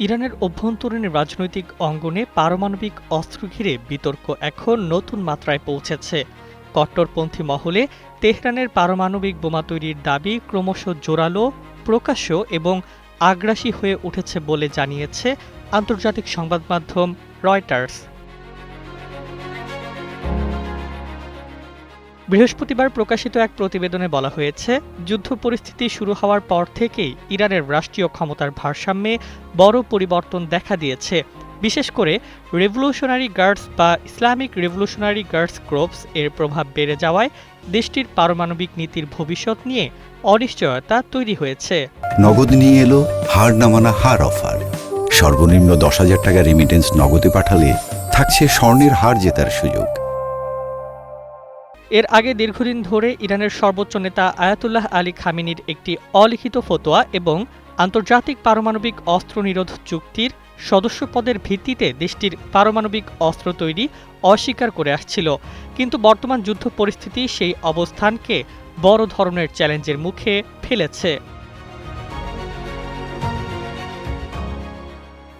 ইরানের অভ্যন্তরীণ রাজনৈতিক অঙ্গনে পারমাণবিক অস্ত্র ঘিরে বিতর্ক এখন নতুন মাত্রায় পৌঁছেছে। কট্টরপন্থী মহলে তেহরানের পারমাণবিক বোমা তৈরির দাবি ক্রমশ জোরালো, প্রকাশ্য এবং আগ্রাসী হয়ে উঠেছে বলে জানিয়েছে আন্তর্জাতিক সংবাদ মাধ্যম রয়টার্স। বৃহস্পতিবার প্রকাশিত এক প্রতিবেদনে বলা হয়েছে, যুদ্ধ পরিস্থিতি শুরু হওয়ার পর থেকেই ইরানের রাষ্ট্রীয় ক্ষমতার ভারসাম্যে বড় পরিবর্তন দেখা দিয়েছে। বিশেষ করে রেভলিউশনারি গার্ডস বা ইসলামিক রেভলিউশনারি গার্ডস ক্রপস এর প্রভাব বেড়ে যাওয়ায় দেশটির পারমাণবিক নীতির ভবিষ্যৎ নিয়ে অনিশ্চয়তা তৈরি হয়েছে। নগদ নিয়ে এলো হার না মানা হার অফার। সর্বনিম্ন 10,000 টাকা রেমিটেন্স নগদে পাঠালে থাকছে স্বর্ণের হার জেতার সুযোগ। এর আগে দীর্ঘদিন ধরে ইরানের সর্বোচ্চ নেতা আয়াতুল্লাহ আলী খামেনির একটি অলিখিত ফতোয়া এবং আন্তর্জাতিক পারমাণবিক অস্ত্র নিরোধ চুক্তির সদস্যপদের ভিত্তিতে দেশটির পারমাণবিক অস্ত্র তৈরি অস্বীকার করে আসছিল। কিন্তু বর্তমান যুদ্ধ পরিস্থিতি সেই অবস্থানকে বড় ধরনের চ্যালেঞ্জের মুখে ফেলেছে।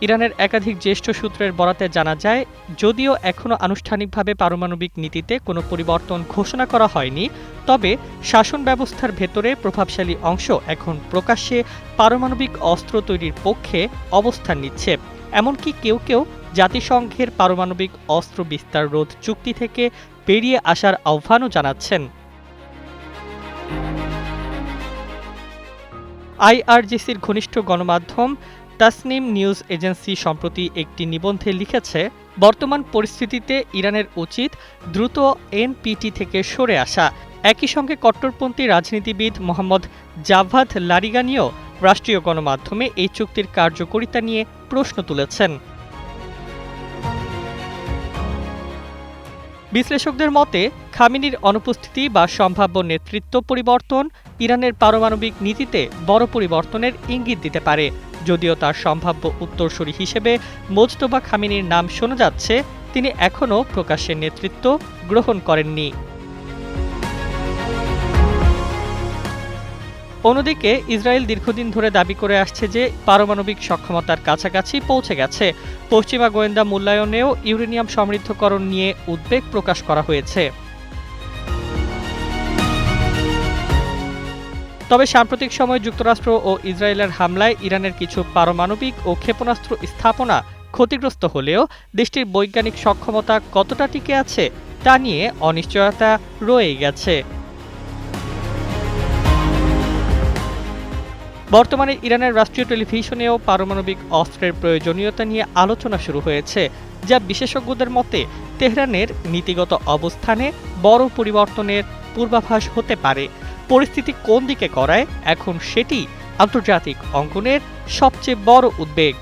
ইরানের একাধিক জ্যেষ্ঠ সূত্রের বরাতে জানা যায়, যদিও এখনও আনুষ্ঠানিকভাবে পারমাণবিক নীতিতে কোনো পরিবর্তন ঘোষণা করা হয়নি, তবে শাসন ব্যবস্থার ভেতরে প্রভাবশালী অংশ এখন প্রকাশ্যে পারমাণবিক অস্ত্র তৈরির পক্ষে অবস্থান নিচ্ছে। এমনকি কেউ কেউ জাতিসংঘের পারমাণবিক অস্ত্র বিস্তার রোধ চুক্তি থেকে বেরিয়ে আসার আহ্বানও জানাচ্ছেন। আইআরজিসির ঘনিষ্ঠ গণমাধ্যম তাসনিম নিউজ এজেন্সি সম্প্রতি একটি নিবন্ধে লিখেছে, বর্তমান পরিস্থিতিতে ইরানের উচিত দ্রুত এনপিটি থেকে সরে আসা। একই সঙ্গে কট্টরপন্থী রাজনীতিবিদ মোহাম্মদ জাভাদ লারিগানিও রাষ্ট্রীয় গণমাধ্যমে এই চুক্তির কার্যকারিতা নিয়ে প্রশ্ন তুলেছেন। বিশ্লেষকদের মতে, খামেনির অনুপস্থিতি বা সম্ভাব্য নেতৃত্ব পরিবর্তন ইরানের পারমাণবিক নীতিতে বড় পরিবর্তনের ইঙ্গিত দিতে পারে। যদিও তার সম্ভাব্য উত্তরসূরি হিসেবে মোজতবা খামেনির নাম শোনা যাচ্ছে, তিনি এখনও প্রকাশ্যে নেতৃত্ব গ্রহণ করেননি। অন্যদিকে ইসরায়েল দীর্ঘদিন ধরে দাবি করে আসছে যে পারমাণবিক সক্ষমতার কাছাকাছি পৌঁছে গেছে। পশ্চিমা গোয়েন্দা মূল্যায়নেও ইউরেনিয়াম সমৃদ্ধকরণ নিয়ে উদ্বেগ প্রকাশ করা হয়েছে। তবে সাম্প্রতিক সময়ে যুক্তরাষ্ট্র ও ইসরায়েলের হামলায় ইরানের কিছু পারমাণবিক ও ক্ষেপণাস্ত্র স্থাপনা ক্ষতিগ্রস্ত হলেও দেশটির বৈজ্ঞানিক সক্ষমতা কতটা টিকে আছে তা নিয়ে অনিশ্চয়তা রয়ে গেছে। বর্তমানে ইরানের রাষ্ট্রীয় টেলিভিশনেও পারমাণবিক অস্ত্রের প্রয়োজনীয়তা নিয়ে আলোচনা শুরু হয়েছে, যা বিশেষজ্ঞদের মতে তেহরানের নীতিগত অবস্থানে বড় পরিবর্তনের পূর্বাভাস হতে পারে। পরিস্থিতি কোন দিকে গড়ায় এখন সেটি আন্তর্জাতিক অঙ্গনের সবচেয়ে বড় উদ্বেগ।